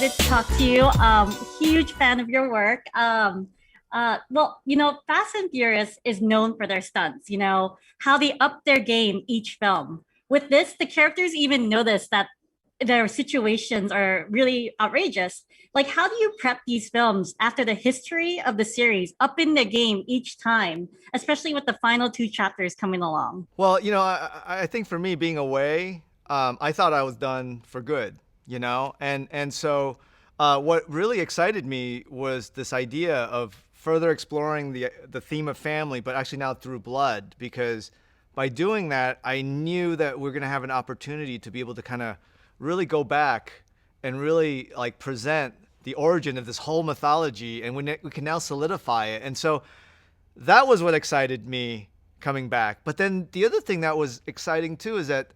excited to talk to you. Huge fan of your work. Fast and Furious is known for their stunts, how they up their game each film. With this, the characters even notice that their situations are really outrageous. Like, how do you prep these films after the history of the series up in the game each time, especially with the final two chapters coming along? Well, I think for me being away, I thought I was done for good, and so what really excited me was this idea of further exploring the theme of family, but actually now through blood, because by doing that, I knew that we're gonna have an opportunity to be able to kind of really go back and really like present the origin of this whole mythology, and we can now solidify it, and so that was what excited me coming back. But then the other thing that was exciting too is that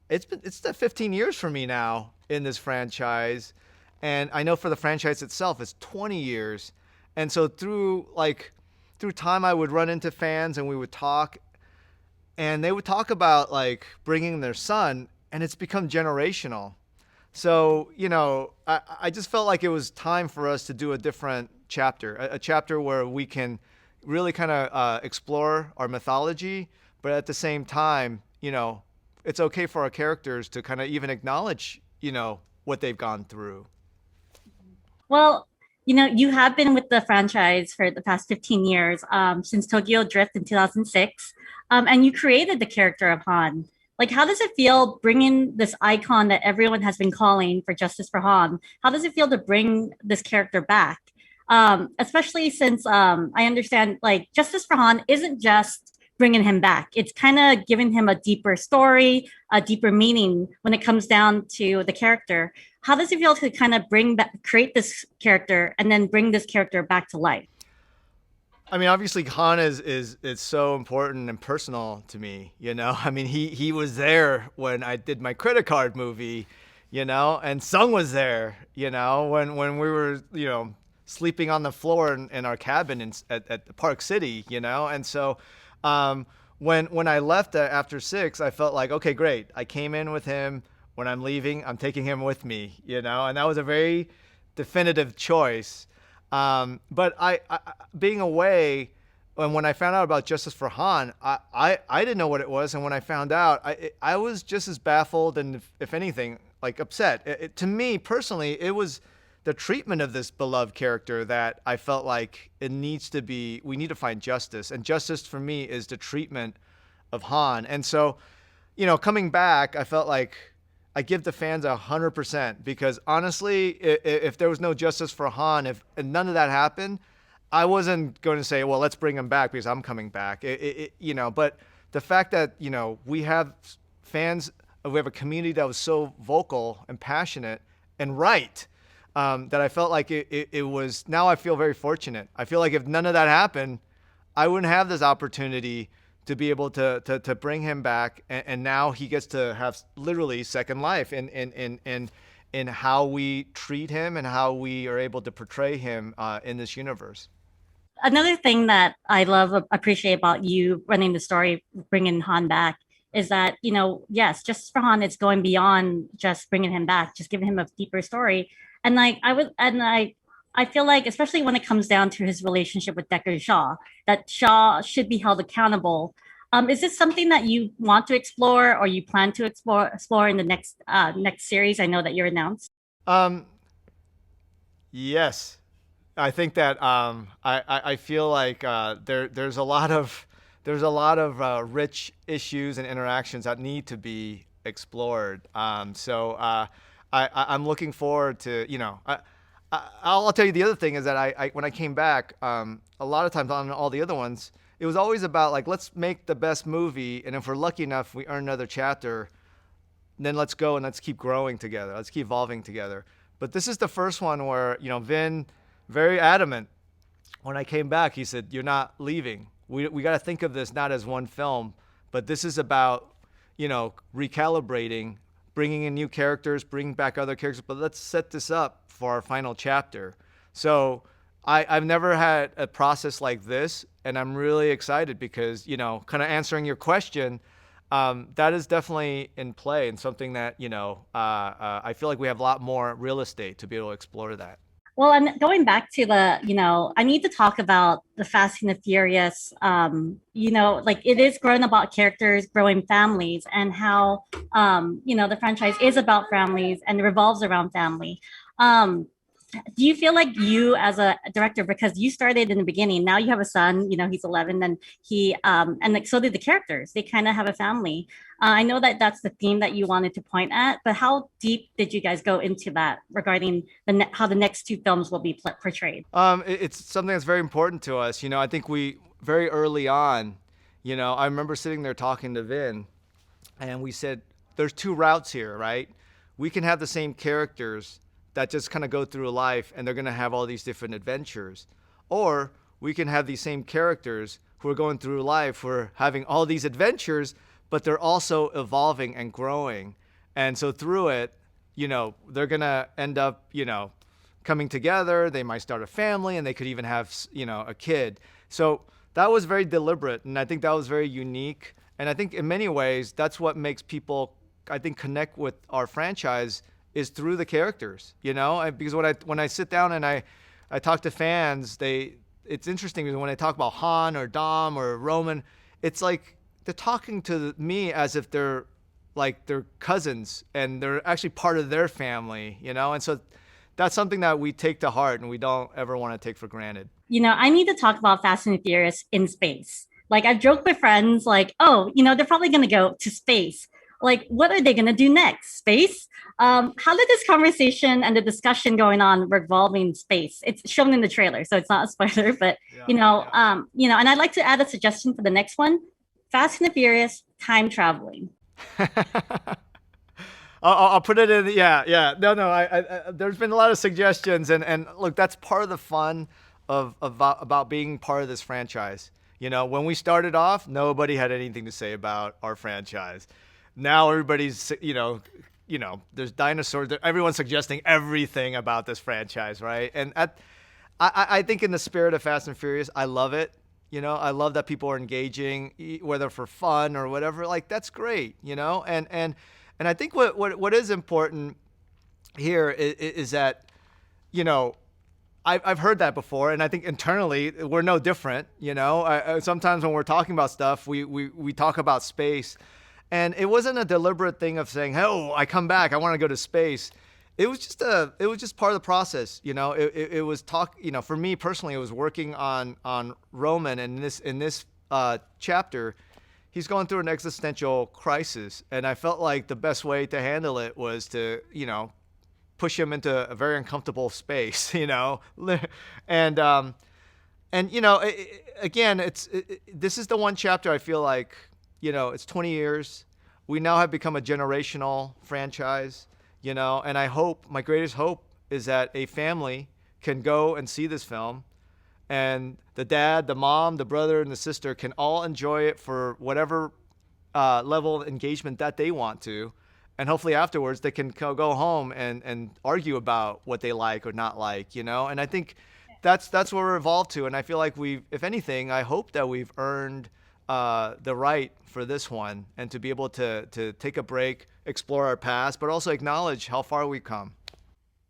it's the 15 years for me now in this franchise, and I know for the franchise itself it's 20 years. And so through time I would run into fans and we would talk, and they would talk about like bringing their son, and it's become generational. So, I just felt like it was time for us to do a different chapter, a chapter where we can really kind of explore our mythology, but at the same time, it's okay for our characters to kind of even acknowledge, what they've gone through. Well, you have been with the franchise for the past 15 years, since Tokyo Drift in 2006, and you created the character of Han. Like, how does it feel bringing this icon that everyone has been calling for justice for Han? How does it feel to bring this character back? Especially since I understand, like, justice for Han isn't just bringing him back. It's kind of giving him a deeper story, a deeper meaning when it comes down to the character. How does it feel to kind of create this character and then bring this character back to life? I mean, obviously, Han is so important and personal to me. I mean, he was there when I did my credit card movie, and Sung was there, when we were, sleeping on the floor in our cabin at the Park City, and so when I left after six, I felt like, okay, great, I came in with him. When I'm leaving, I'm taking him with me, and that was a very definitive choice. But I being away, and when I found out about Justice for Han, I didn't know what it was, and when I found out, I was just as baffled and if anything, like upset. To me personally, it was the treatment of this beloved character that I felt like it needs to be. We need to find justice, and justice for me is the treatment of Han. And so, coming back, I felt like I give the fans 100%, because honestly, if there was no justice for Han, if none of that happened, I wasn't going to say, well, let's bring him back because I'm coming back. But the fact that, we have fans, we have a community that was so vocal and passionate and right, that I felt like it was, now I feel very fortunate. I feel like if none of that happened, I wouldn't have this opportunity to be able to bring him back, and now he gets to have literally second life in how we treat him and how we are able to portray him in this universe. Another thing that I appreciate about you running the story, bringing Han back, is that, yes, Justice for Han is going beyond just bringing him back, just giving him a deeper story. And like, I feel like, especially when it comes down to his relationship with Deckard Shaw, that Shaw should be held accountable. Is this something that you want to explore, or you plan to explore in the next series? I know that you're announced. Um, yes, I think that I feel like there's a lot of rich issues and interactions that need to be explored. I'm looking forward to, I'll tell you the other thing is that when I came back, a lot of times on all the other ones, it was always about like, let's make the best movie, and if we're lucky enough we earn another chapter, then let's go and let's keep growing together, let's keep evolving together. But this is the first one where, Vin, very adamant, when I came back, he said, you're not leaving. We got to think of this not as one film, but this is about, recalibrating, bringing in new characters, bringing back other characters, but let's set this up for our final chapter. So I've never had a process like this, and I'm really excited because, kind of answering your question, that is definitely in play and something that, I feel like we have a lot more real estate to be able to explore that. Well, and going back to I need to talk about the Fast and the Furious. Like it is growing about characters, growing families, and how, the franchise is about families and revolves around family. Um, do you feel like you as a director, because you started in the beginning, now you have a son, he's 11, and and like, so did the characters, they kind of have a family. I know that that's the theme that you wanted to point at, but how deep did you guys go into that regarding how the next two films will be portrayed? It's something that's very important to us. I think we very early on, I remember sitting there talking to Vin, and we said, there's two routes here, right? We can have the same characters that just kind of go through life and they're going to have all these different adventures. Or we can have these same characters who are going through life, who are having all these adventures, but they're also evolving and growing. And so through it, they're going to end up, coming together. They might start a family and they could even have, a kid. So that was very deliberate. And I think that was very unique. And I think in many ways, that's what makes people, I think, connect with our franchise is through the characters, because when I sit down and I talk to fans, it's interesting because when I talk about Han or Dom or Roman, it's like they're talking to me as if they're like their cousins and they're actually part of their family, and so that's something that we take to heart and we don't ever want to take for granted. I need to talk about Fast and Furious in space. Like I've joked with friends, like, oh, they're probably going to go to space. Like, what are they going to do next? Space? How did this conversation and the discussion going on revolving space? It's shown in the trailer, so it's not a spoiler. But and I'd like to add a suggestion for the next one: Fast and the Furious time traveling. I'll put it in. Yeah, yeah. No, no. There's been a lot of suggestions, and look, that's part of the fun about being part of this franchise. When we started off, nobody had anything to say about our franchise. Now everybody's, there's dinosaurs. Everyone's suggesting everything about this franchise, right? And I think in the spirit of Fast and Furious, I love it. I love that people are engaging, whether for fun or whatever. Like that's great, And I think what is important here is that, I've heard that before, and I think internally we're no different. Sometimes when we're talking about stuff, we talk about space. And it wasn't a deliberate thing of saying, "Oh, I come back. I want to go to space." It was just part of the process. It was talk. For me personally, it was working on Roman, and in this chapter, he's going through an existential crisis, and I felt like the best way to handle it was to push him into a very uncomfortable space. And again, this is the one chapter I feel like. It's 20 years. We now have become a generational franchise, and my greatest hope is that a family can go and see this film and the dad, the mom, the brother, and the sister can all enjoy it for whatever level of engagement that they want to. And hopefully afterwards they can go home and argue about what they like or not like, And I think that's what we're evolved to. And I feel like if anything, I hope that we've earned the right for this one and to be able to take a break, explore our past, but also acknowledge how far we've come.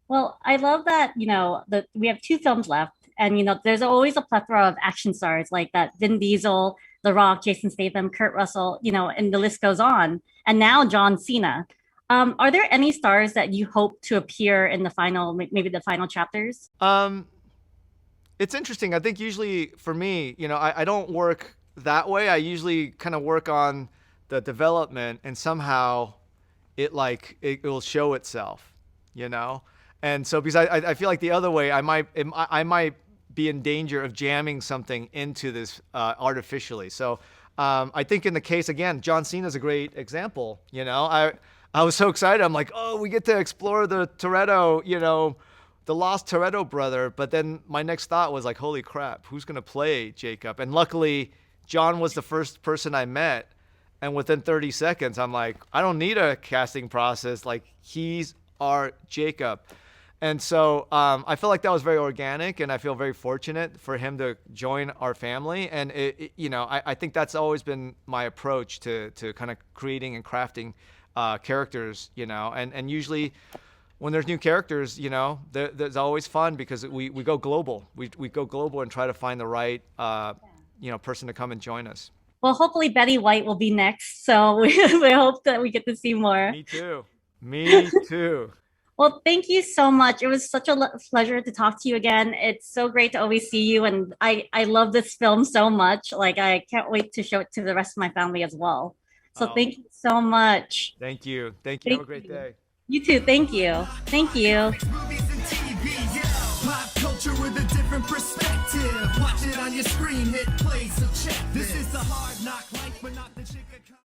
Well, I love that, that we have two films left. And, there's always a plethora of action stars like that: Vin Diesel, The Rock, Jason Statham, Kurt Russell, and the list goes on. And now John Cena. Are there any stars that you hope to appear in maybe the final chapters? It's interesting. I think usually for me, I don't work that way. I usually kind of work on the development and somehow it will show itself, And so because I feel like the other way, I might be in danger of jamming something into this artificially. So I think in the case, again, John Cena is a great example. I was so excited. I'm like, oh, we get to explore the Toretto, the lost Toretto brother. But then my next thought was like, holy crap, who's going to play Jacob? And luckily, John was the first person I met. And within 30 seconds, I'm like, I don't need a casting process. Like, he's our Jacob. And so I feel like that was very organic, and I feel very fortunate for him to join our family. And I think that's always been my approach to kind of creating and crafting characters. And usually when there's new characters, there's always fun because we go global. We go global and try to find the right person to come and join us. Well, hopefully Betty White will be next. So we hope that we get to see more. Me too. Me too. Well, thank you so much. It was such a pleasure to talk to you again. It's so great to always see you. And I love this film so much. Like, I can't wait to show it to the rest of my family as well. So Oh, thank you so much. thank you. Thank you. Have a great day. You too. Thank you. Thank you. Movies and TV, yeah. Pop culture with a different perspective. Watch it on your screen, hit play, so check this. This is the hard knock life, but not the chick.